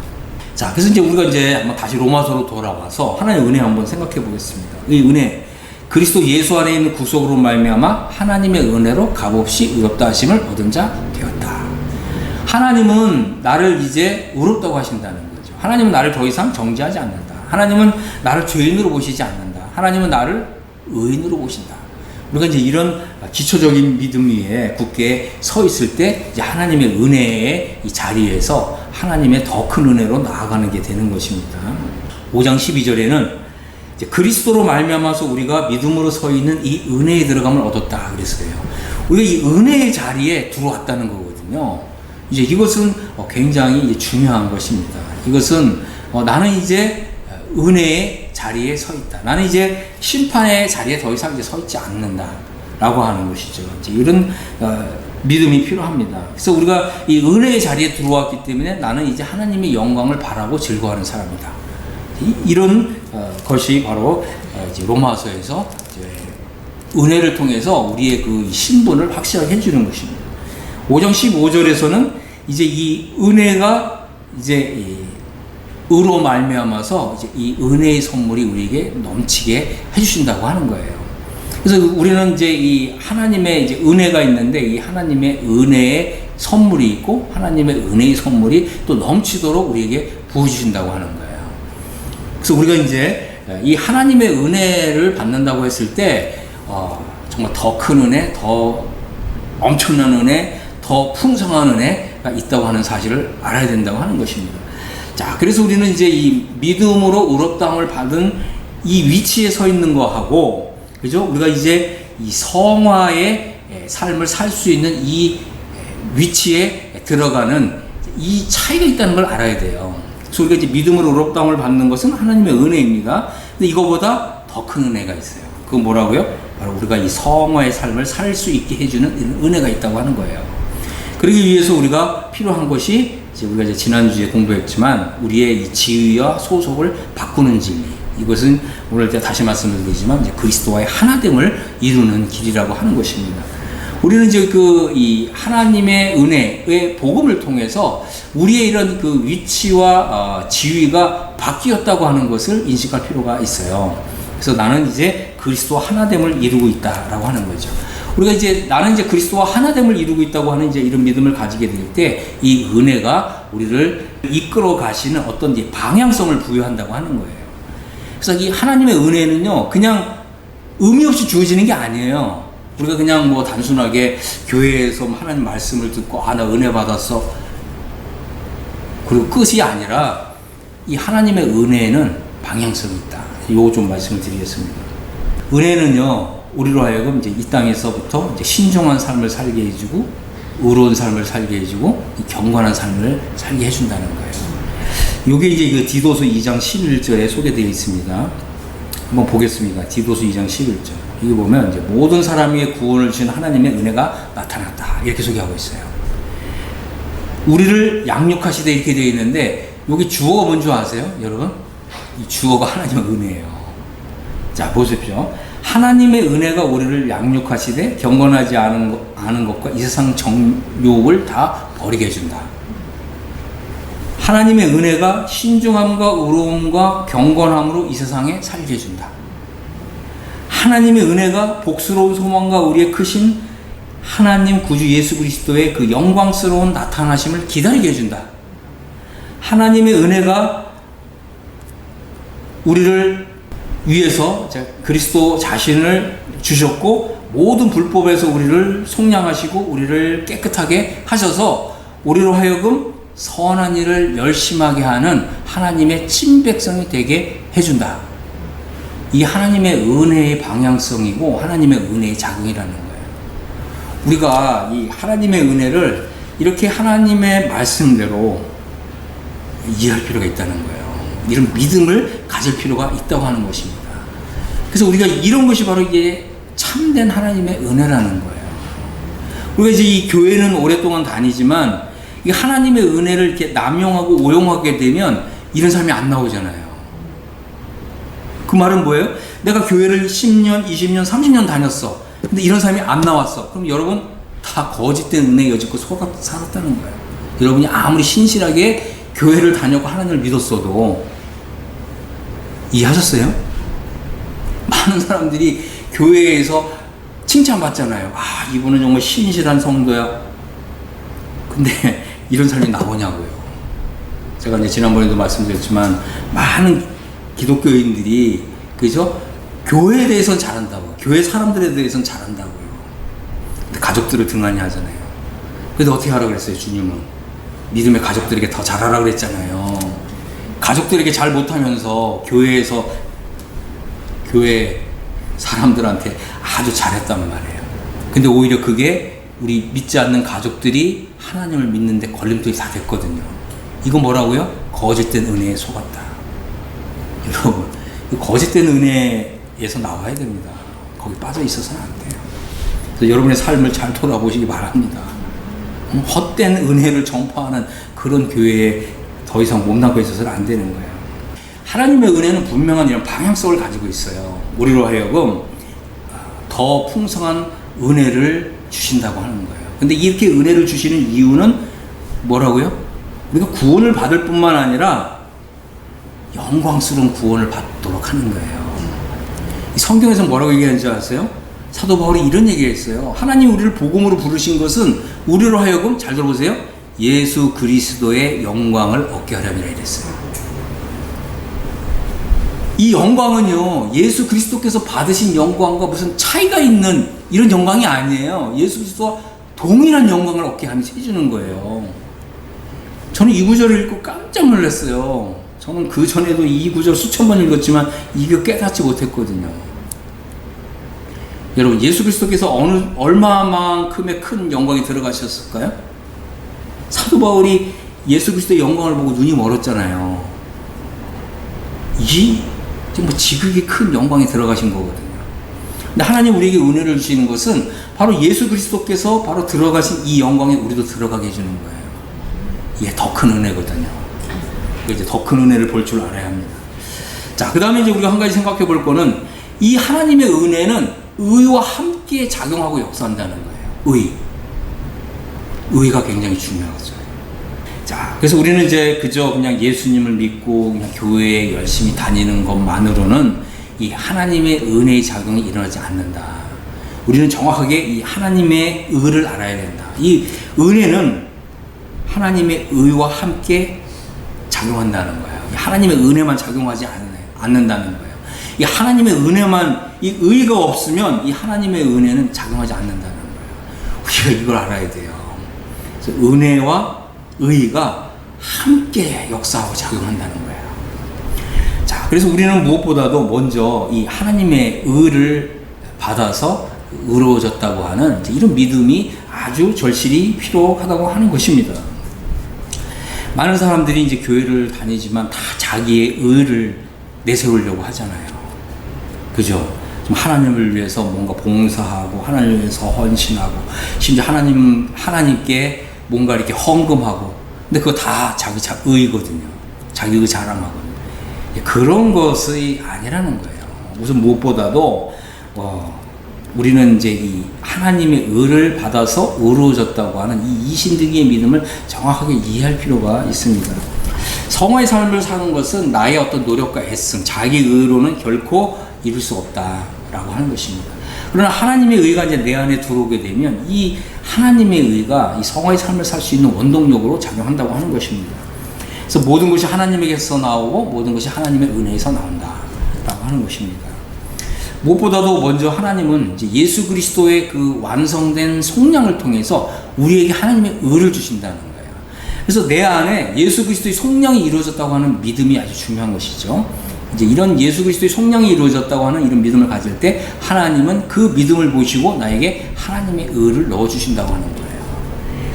자, 그래서 이제 우리가 이제 한번 다시 로마서로 돌아와서 하나님의 은혜 한번 생각해 보겠습니다. 이 은혜, 그리스도 예수 안에 있는 구속으로 말미암아 하나님의 은혜로 값없이 의롭다 하심을 얻은 자 되었다. 하나님은 나를 이제 의롭다고 하신다는 거죠. 하나님은 나를 더 이상 정죄하지 않는다. 하나님은 나를 죄인으로 보시지 않는다. 하나님은 나를 의인으로 보신다. 우리가 이제 이런 기초적인 믿음 위에 굳게 서 있을 때 이제 하나님의 은혜의 이 자리에서 하나님의 더 큰 은혜로 나아가는 게 되는 것입니다. 5장 12절에는 이제 그리스도로 말미암아서 우리가 믿음으로 서 있는 이 은혜에 들어감을 얻었다 그랬어요. 우리가 이 은혜의 자리에 들어왔다는 거거든요. 이제 이것은 굉장히 이제 중요한 것입니다. 이것은 나는 이제 은혜의 자리에 서 있다. 나는 이제 심판의 자리에 더 이상 이제 서 있지 않는다라고 하는 것이죠. 이제 이런 믿음이 필요합니다. 그래서 우리가 이 은혜의 자리에 들어왔기 때문에 나는 이제 하나님의 영광을 바라고 즐거워하는 사람이다. 이런 것이 바로 이제 로마서에서 이제 은혜를 통해서 우리의 그 신분을 확실하게 해주는 것입니다. 5장 15절에서는 이제 이 은혜가 이제 의로 말미암아서 이제 이 은혜의 선물이 우리에게 넘치게 해주신다고 하는 거예요. 그래서 우리는 이제 이 하나님의 이제 은혜가 있는데 이 하나님의 은혜의 선물이 있고 하나님의 은혜의 선물이 또 넘치도록 우리에게 부어주신다고 하는 거예요. 그래서 우리가 이제 이 하나님의 은혜를 받는다고 했을 때 정말 더 큰 은혜, 더 엄청난 은혜, 더 풍성한 은혜가 있다고 하는 사실을 알아야 된다고 하는 것입니다. 자, 그래서 우리는 이제 이 믿음으로 의롭다함을 받은 이 위치에 서 있는 거하고, 그죠? 우리가 이제 이 성화의 삶을 살 수 있는 이 위치에 들어가는 이 차이가 있다는 걸 알아야 돼요. 그래서 우리가 이제 믿음으로 의롭다함을 받는 것은 하나님의 은혜입니다. 근데 이거보다 더 큰 은혜가 있어요. 그건 뭐라고요? 바로 우리가 이 성화의 삶을 살 수 있게 해주는 은혜가 있다고 하는 거예요. 그러기 위해서 우리가 필요한 것이 우리가 이제 지난주에 공부했지만 우리의 이 지위와 소속을 바꾸는 진리. 이것은 오늘 제가 다시 말씀을 드리지만 이제 그리스도와의 하나됨을 이루는 길이라고 하는 것입니다. 우리는 이제 이 하나님의 은혜의 복음을 통해서 우리의 이런 그 위치와 지위가 바뀌었다고 하는 것을 인식할 필요가 있어요. 그래서 나는 이제 그리스도와 하나됨을 이루고 있다라고 하는 거죠. 우리가 이제 나는 이제 그리스도와 하나됨을 이루고 있다고 하는 이제 이런 믿음을 가지게 될 때 이 은혜가 우리를 이끌어 가시는 어떤 이제 방향성을 부여한다고 하는 거예요. 그래서 이 하나님의 은혜는요, 그냥 의미 없이 주어지는 게 아니에요. 우리가 그냥 뭐 단순하게 교회에서 하나님 말씀을 듣고 나 은혜 받았어. 그리고 끝이 아니라 이 하나님의 은혜에는 방향성이 있다. 요거 좀 말씀을 드리겠습니다. 은혜는요, 우리로 하여금 이제 이 땅에서부터 이제 신중한 삶을 살게 해주고, 의로운 삶을 살게 해주고, 경건한 삶을 살게 해준다는 거예요. 요게 이제 그 디도서 2장 11절에 소개되어 있습니다. 한번 보겠습니다. 디도서 2장 11절. 이게 보면 이제 모든 사람에게 구원을 주신 하나님의 은혜가 나타났다. 이렇게 소개하고 있어요. 우리를 양육하시되 이렇게 되어 있는데, 여기 주어가 뭔지 아세요? 여러분? 이 주어가 하나님의 은혜예요. 자, 보십시오. 하나님의 은혜가 우리를 양육하시되 경건하지 않은 것과 이 세상 정욕을 다 버리게 해준다. 하나님의 은혜가 신중함과 의로움과 경건함으로 이 세상에 살게 해준다. 하나님의 은혜가 복스러운 소망과 우리의 크신 하나님 구주 예수 그리스도의 그 영광스러운 나타나심을 기다리게 해준다. 하나님의 은혜가 우리를 위해서 그리스도 자신을 주셨고 모든 불법에서 우리를 속량하시고 우리를 깨끗하게 하셔서 우리로 하여금 선한 일을 열심하게 하는 하나님의 친백성이 되게 해준다. 이 하나님의 은혜의 방향성이고 하나님의 은혜의 작용이라는 거예요. 우리가 이 하나님의 은혜를 이렇게 하나님의 말씀대로 이해할 필요가 있다는 거예요. 이런 믿음을 가질 필요가 있다고 하는 것입니다. 그래서 우리가 이런 것이 바로 이게 참된 하나님의 은혜라는 거예요. 우리가 이제 이 교회는 오랫동안 다니지만 이 하나님의 은혜를 이렇게 남용하고 오용하게 되면 이런 삶이 안 나오잖아요. 그 말은 뭐예요? 내가 교회를 10년, 20년, 30년 다녔어. 근데 이런 삶이 안 나왔어. 그럼 여러분 다 거짓된 은혜에 여짓고 속아 살았다는 거예요. 여러분이 아무리 신실하게 교회를 다녔고 하나님을 믿었어도 이해하셨어요? 많은 사람들이 교회에서 칭찬받잖아요. 이분은 정말 신실한 성도야. 근데 이런 삶이 나오냐고요. 제가 이제 지난번에도 말씀드렸지만 많은 기독교인들이 그죠? 교회에 대해서는 잘한다고, 교회 사람들에 대해서는 잘한다고요. 근데 가족들을 등한히 하잖아요. 그래도 어떻게 하라고 그랬어요? 주님은 믿음의 가족들에게 더 잘하라고 그랬잖아요. 가족들에게 잘 못하면서 교회에서 교회 사람들한테 아주 잘했단 말이에요. 근데 오히려 그게 우리 믿지 않는 가족들이 하나님을 믿는데 걸림돌이 다 됐거든요. 이건 뭐라고요? 거짓된 은혜에 속았다. 여러분, 거짓된 은혜에서 나와야 됩니다. 거기 빠져 있어서는 안 돼요. 그래서 여러분의 삶을 잘 돌아보시기 바랍니다. 헛된 은혜를 전파하는 그런 교회에 더 이상 몸담고 있어서는 안 되는 거예요. 하나님의 은혜는 분명한 이런 방향성을 가지고 있어요. 우리로 하여금 더 풍성한 은혜를 주신다고 하는 거예요. 근데 이렇게 은혜를 주시는 이유는 뭐라고요? 우리가 구원을 받을 뿐만 아니라 영광스러운 구원을 받도록 하는 거예요. 성경에서 뭐라고 얘기하는지 아세요? 사도 바울이 이런 얘기했어요. 하나님 우리를 복음으로 부르신 것은 우리로 하여금, 잘 들어보세요, 예수 그리스도의 영광을 얻게 하려니라 이랬어요. 이 영광은요, 예수 그리스도께서 받으신 영광과 무슨 차이가 있는 이런 영광이 아니에요. 예수 그리스도와 동일한 영광을 얻게 해주는 거예요. 저는 이 구절을 읽고 깜짝 놀랐어요. 저는 그 전에도 이 구절 수천 번 읽었지만 이거 깨닫지 못했거든요. 여러분, 예수 그리스도께서 얼마만큼의 큰 영광이 들어가셨을까요? 사도 바울이 예수 그리스도의 영광을 보고 눈이 멀었잖아요. 이 지극히 큰 영광이 들어가신 거거든요. 근데 하나님 우리에게 은혜를 주시는 것은 바로 예수 그리스도께서 바로 들어가신 이 영광에 우리도 들어가게 해주는 거예요. 이게 더 큰 은혜거든요. 이제 더 큰 은혜를 볼 줄 알아야 합니다. 자, 그 다음에 이제 우리가 한 가지 생각해 볼 거는, 이 하나님의 은혜는 의와 함께 작용하고 역사한다는 거예요. 의가 굉장히 중요하죠. 자, 그래서 우리는 이제 그저 그냥 예수님을 믿고 그냥 교회에 열심히 다니는 것만으로는 이 하나님의 은혜의 작용이 일어나지 않는다. 우리는 정확하게 이 하나님의 의를 알아야 된다. 이 은혜는 하나님의 의와 함께 작용한다는 거예요. 하나님의 은혜만 작용하지 않는다는 거예요. 이 하나님의 은혜만, 이 의가 없으면 이 하나님의 은혜는 작용하지 않는다는 거예요. 우리가 이걸 알아야 돼요. 그래서 은혜와 의가 함께 역사하고 작용한다는 거예요. 자, 그래서 우리는 무엇보다도 먼저 이 하나님의 의를 받아서 의로워졌다고 하는 이런 믿음이 아주 절실히 필요하다고 하는 것입니다. 많은 사람들이 이제 교회를 다니지만 다 자기의 의를 내세우려고 하잖아요. 그죠? 좀 하나님을 위해서 뭔가 봉사하고, 하나님을 위해서 헌신하고, 심지어 하나님께 뭔가 이렇게 헌금하고, 근데 그거 다 자기 의거든요. 자기 의 자랑하거든요. 그런 것이 아니라는 거예요. 우선 무엇보다도, 우리는 이제 이 하나님의 의를 받아서 의로워졌다고 하는 이 이신득이의 믿음을 정확하게 이해할 필요가 있습니다. 성화의 삶을 사는 것은 나의 어떤 노력과 애씀, 자기 의로는 결코 이룰 수 없다라고 하는 것입니다. 그러나 하나님의 의가 이제 내 안에 들어오게 되면 이 하나님의 의가 이 성화의 삶을 살 수 있는 원동력으로 작용한다고 하는 것입니다. 그래서 모든 것이 하나님에게서 나오고 모든 것이 하나님의 은혜에서 나온다라고 하는 것입니다. 무엇보다도 먼저 하나님은 이제 예수 그리스도의 그 완성된 속량을 통해서 우리에게 하나님의 의를 주신다는 거예요. 그래서 내 안에 예수 그리스도의 속량이 이루어졌다고 하는 믿음이 아주 중요한 것이죠. 이제 이런 예수 그리스도의 속량이 이루어졌다고 하는 이런 믿음을 가질 때 하나님은 그 믿음을 보시고 나에게 하나님의 의를 넣어주신다고 하는 거예요.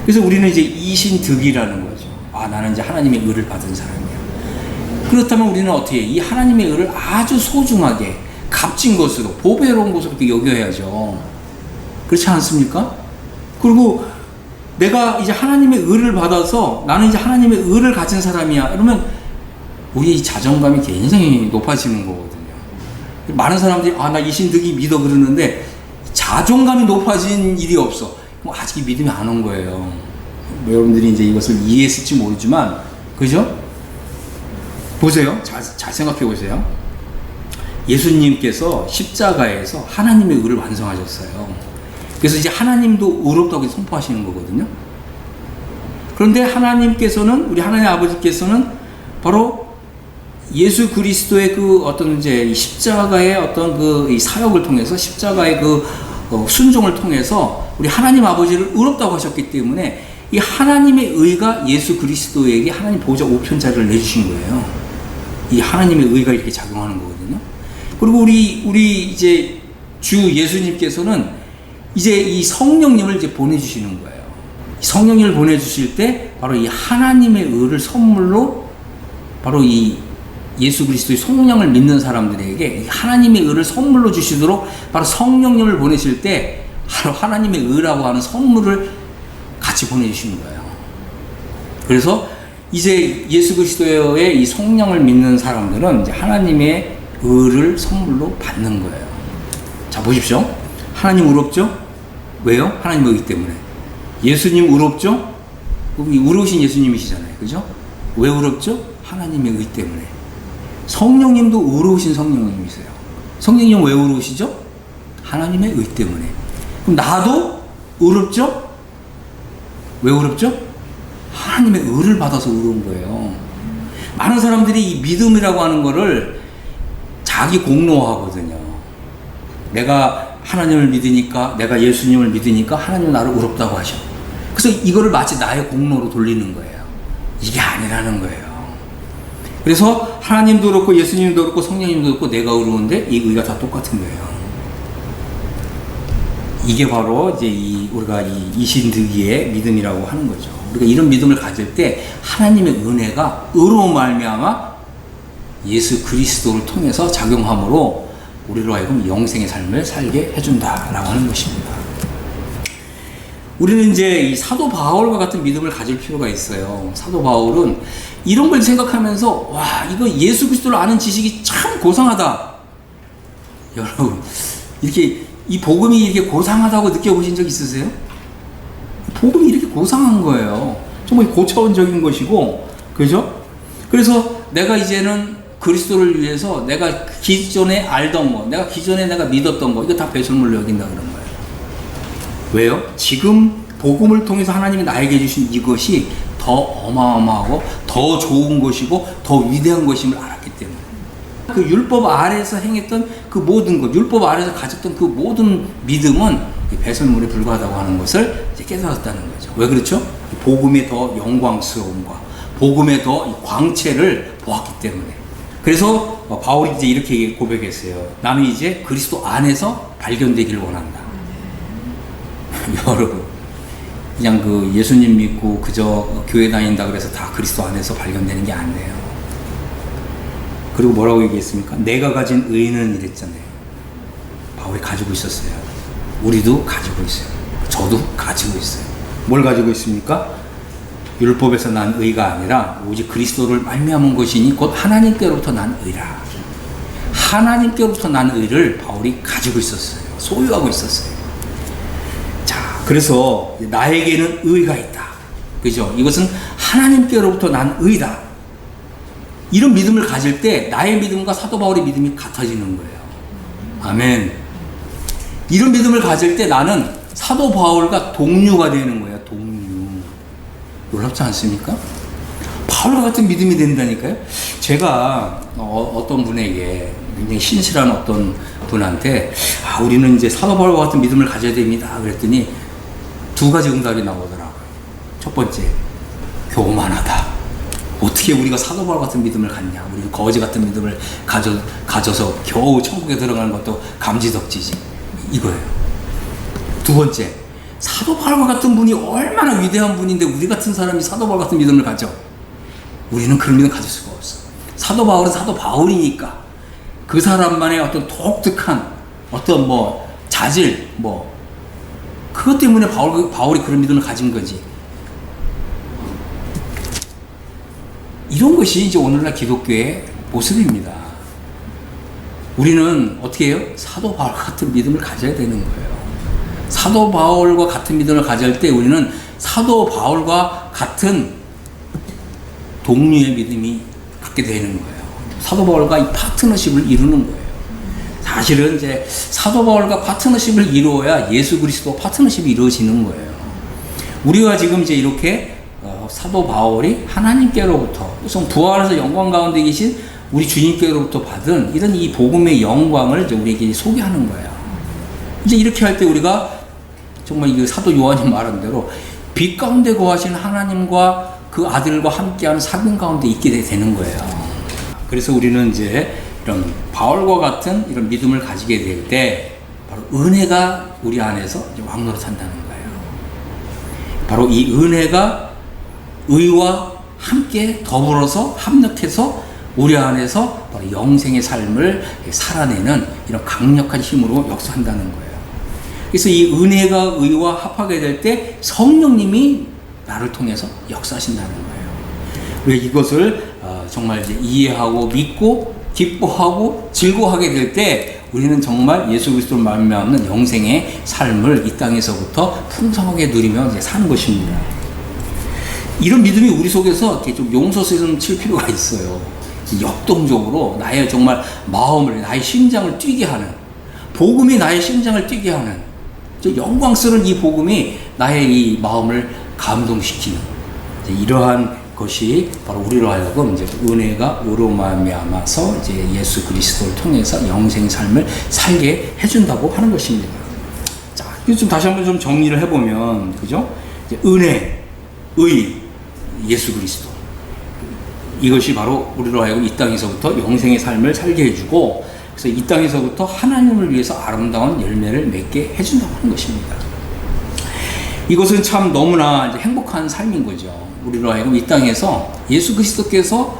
그래서 우리는 이제 이신득이라는 거죠. 나는 이제 하나님의 의를 받은 사람이야. 그렇다면 우리는 어떻게 이 하나님의 의를 아주 소중하게 값진 것으로, 보배로운 것으로 이렇게 여겨야죠. 그렇지 않습니까? 그리고 내가 이제 하나님의 의를 받아서 나는 이제 하나님의 의를 가진 사람이야. 이러면 우리의 자존감이 굉장히 높아지는 거거든요. 많은 사람들이 나 이신득이 믿어 그러는데 자존감이 높아진 일이 없어. 아직 믿음이 안 온 거예요. 여러분들이 이제 이것을 이해했을지 모르지만, 그죠? 보세요. 잘 생각해 보세요. 예수님께서 십자가에서 하나님의 의를 완성하셨어요. 그래서 이제 하나님도 의롭다고 선포하시는 거거든요. 그런데 하나님께서는, 우리 하나님 아버지께서는 바로 예수 그리스도의 그 어떤 이제 십자가의 어떤 그 이 사역을 통해서, 십자가의 그 순종을 통해서 우리 하나님 아버지를 의롭다고 하셨기 때문에 이 하나님의 의가 예수 그리스도에게 하나님 보좌 우편자를 내주신 거예요. 이 하나님의 의가 이렇게 작용하는 거거든요. 그리고 우리 이제 주 예수님께서는 이제 이 성령님을 이제 보내주시는 거예요. 성령님을 보내주실 때 바로 이 하나님의 의를 선물로 바로 이 예수 그리스도의 속량을 믿는 사람들에게 이 하나님의 의를 선물로 주시도록 바로 성령님을 보내실 때 바로 하나님의 의라고 하는 선물을 같이 보내주시는 거예요. 그래서 이제 예수 그리스도의 이 성령을 믿는 사람들은 이제 하나님의 의를 선물로 받는 거예요. 자, 보십시오. 하나님 의롭죠? 왜요? 하나님 의기 때문에. 예수님 의롭죠? 의로우신 예수님이시잖아요. 그죠? 왜 의롭죠? 하나님의 의 때문에. 성령님도 의로우신 성령님이세요. 성령님 왜 의로우시죠? 하나님의 의 때문에. 그럼 나도 의롭죠? 왜 의롭죠? 하나님의 의를 받아서 의로운 거예요. 많은 사람들이 이 믿음이라고 하는 거를 자기 공로하거든요. 내가 하나님을 믿으니까, 내가 예수님을 믿으니까 하나님 나를 의롭다고 하셔. 그래서 이거를 마치 나의 공로로 돌리는 거예요. 이게 아니라는 거예요. 그래서 하나님도 그렇고 예수님도 그렇고 성령님도 그렇고 내가 의로운데 이 의가 다 똑같은 거예요. 이게 바로 이제 우리가 이 이신득이의 믿음이라고 하는 거죠. 우리가 이런 믿음을 가질 때 하나님의 은혜가 의로 말미암아 예수 그리스도를 통해서 작용함으로 우리로 하여금 영생의 삶을 살게 해준다라고 하는 것입니다. 우리는 이제 이 사도 바울과 같은 믿음을 가질 필요가 있어요. 사도 바울은 이런 걸 생각하면서 와, 이거 예수 그리스도를 아는 지식이 참 고상하다. 여러분, 이렇게 이 복음이 이렇게 고상하다고 느껴보신 적 있으세요? 복음이 이렇게 고상한 거예요. 정말 고차원적인 것이고, 그죠? 그래서 내가 이제는 그리스도를 위해서 내가 기존에 알던 거, 내가 기존에 내가 믿었던 거, 이거 다 배설물로 여긴다 그런 거예요. 왜요? 지금 복음을 통해서 하나님이 나에게 주신 이것이 더 어마어마하고 더 좋은 것이고 더 위대한 것임을 알았기 때문에. 그 율법 아래에서 행했던 그 모든 것, 율법 아래에서 가졌던 그 모든 믿음은 배설물에 불과하다고 하는 것을 이제 깨달았다는 거죠. 왜 그렇죠? 복음의 더 영광스러움과 복음의 더 광채를 보았기 때문에. 그래서 바울이 이제 이렇게 고백했어요. 나는 이제 그리스도 안에서 발견되기를 원한다. 여러분, 그냥 그 예수님 믿고 그저 교회 다닌다 그래서 다 그리스도 안에서 발견되는 게 아니에요. 그리고 뭐라고 얘기했습니까? 내가 가진 의는 이랬잖아요. 바울이 가지고 있었어요. 우리도 가지고 있어요. 저도 가지고 있어요. 뭘 가지고 있습니까? 율법에서 난 의가 아니라 오직 그리스도를 말미암은 것이니 곧 하나님께로부터 난 의라. 하나님께로부터 난 의를 바울이 가지고 있었어요. 소유하고 있었어요. 자, 그래서 나에게는 의가 있다. 그죠? 이것은 하나님께로부터 난 의다. 이런 믿음을 가질 때 나의 믿음과 사도 바울의 믿음이 같아지는 거예요. 아멘. 이런 믿음을 가질 때 나는 사도 바울과 동료가 되는 거예요. 동료. 놀랍지 않습니까? 바울과 같은 믿음이 된다니까요. 제가 어떤 분에게 굉장히 신실한 어떤 분한테 우리는 이제 사도 바울과 같은 믿음을 가져야 됩니다. 그랬더니 두 가지 응답이 나오더라고요. 첫 번째, 교만하다. 어떻게 우리가 사도 바울 같은 믿음을 갖냐. 우리 거지 같은 믿음을 가져서 겨우 천국에 들어가는 것도 감지덕지지. 이거예요. 두 번째, 사도 바울과 같은 분이 얼마나 위대한 분인데 우리 같은 사람이 사도 바울 같은 믿음을 가져. 우리는 그런 믿음 가질 수가 없어. 사도 바울은 사도 바울이니까 그 사람만의 어떤 독특한 어떤 자질 그것 때문에 바울이 그런 믿음을 가진 거지. 이런 것이 이제 오늘날 기독교의 모습입니다. 우리는 어떻게 해요? 사도 바울 같은 믿음을 가져야 되는 거예요. 사도 바울과 같은 믿음을 가질 때 우리는 사도 바울과 같은 동료의 믿음이 갖게 되는 거예요. 사도 바울과 이 파트너십을 이루는 거예요. 사실은 이제 사도 바울과 파트너십을 이루어야 예수 그리스도 파트너십이 이루어지는 거예요. 우리가 지금 이제 이렇게 사도 바울이 하나님께로부터 우선 부활해서 영광 가운데 계신 우리 주님께로부터 받은 이런 이 복음의 영광을 이제 우리에게 소개하는 거예요. 이제 이렇게 할 때 우리가 정말 이 사도 요한이 말한 대로 빛 가운데 거하신 하나님과 그 아들과 함께하는 사귐 가운데 있게 되는 거예요. 그래서 우리는 이제 이런 바울과 같은 이런 믿음을 가지게 될 때 바로 은혜가 우리 안에서 이제 왕노릇한다는 거예요. 바로 이 은혜가 의와 함께 더불어서 합력해서 우리 안에서 바로 영생의 삶을 살아내는 이런 강력한 힘으로 역사한다는 거예요. 그래서 이 은혜가 의와 합하게 될 때 성령님이 나를 통해서 역사하신다는 거예요. 왜 이것을 정말 이제 이해하고 믿고 기뻐하고 즐거워하게 될 때 우리는 정말 예수 그리스도로 말미암는 영생의 삶을 이 땅에서부터 풍성하게 누리며 이제 사는 것입니다. 이런 믿음이 우리 속에서 이렇게 좀 용서서 좀 칠 필요가 있어요. 역동적으로 나의 정말 마음을, 나의 심장을 뛰게 하는, 복음이 나의 심장을 뛰게 하는, 영광스러운 이 복음이 나의 이 마음을 감동시키는 이러한 것이 바로 우리로 하여금 이제 은혜가 우로 말미암아서 이제 예수 그리스도를 통해서 영생의 삶을 살게 해준다고 하는 것입니다. 자, 이거 좀 다시 한번 좀 정리를 해보면, 그죠? 이제 은혜, 의, 예수 그리스도. 이것이 바로 우리로 하여금 이 땅에서부터 영생의 삶을 살게 해주고, 그래서 이 땅에서부터 하나님을 위해서 아름다운 열매를 맺게 해준다고 하는 것입니다. 이것은 참 너무나 이제 행복한 삶인 거죠. 우리로 하여금 이 땅에서 예수 그리스도께서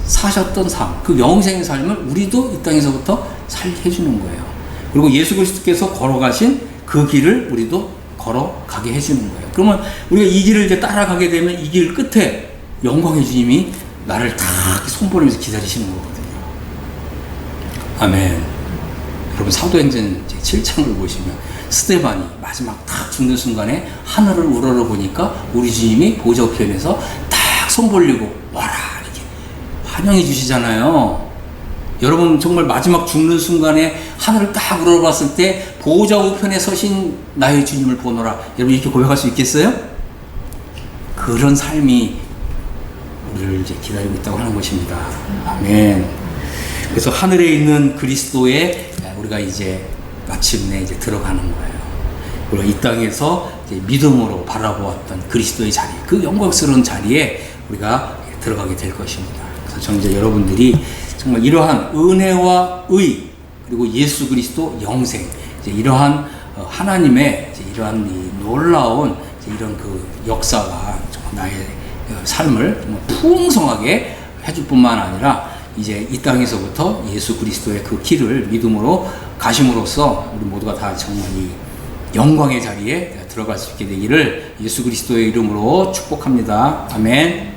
사셨던 삶, 그 영생의 삶을 우리도 이 땅에서부터 살게 해주는 거예요. 그리고 예수 그리스도께서 걸어가신 그 길을 우리도 걸어가게 해주는 거예요. 그러면 우리가 이 길을 이제 따라가게 되면 이 길 끝에 영광의 주님이 나를 다 손보면서 기다리시는 거거든요. 아멘. 여러분 사도행전 7장을 보시면 스데반이 마지막 딱 죽는 순간에 하늘을 우러러보니까 우리 주님이 보좌 우편에서 딱 손 벌리고 와라 이렇게 환영해 주시잖아요. 여러분 정말 마지막 죽는 순간에 하늘을 딱 우러러봤을 때 보좌 우편에 서신 나의 주님을 보노라. 여러분 이렇게 고백할 수 있겠어요? 그런 삶이 우리를 이제 기다리고 있다고 하는 것입니다. 아멘. 그래서 하늘에 있는 그리스도에 우리가 이제 마침내 이제 들어가는 거예요. 그리고 이 땅에서 이제 믿음으로 바라보았던 그리스도의 자리, 그 영광스러운 자리에 우리가 들어가게 될 것입니다. 그래서 저는 이제 여러분들이 정말 이러한 은혜와 의, 그리고 예수 그리스도 영생, 이제 이러한 하나님의 이제 이러한 이 놀라운 이제 이런 그 역사가 정말 나의 삶을 풍성하게 해줄 뿐만 아니라 이제 이 땅에서부터 예수 그리스도의 그 길을 믿음으로 가심으로써 우리 모두가 다 정말 이 영광의 자리에 들어갈 수 있게 되기를 예수 그리스도의 이름으로 축복합니다. 아멘.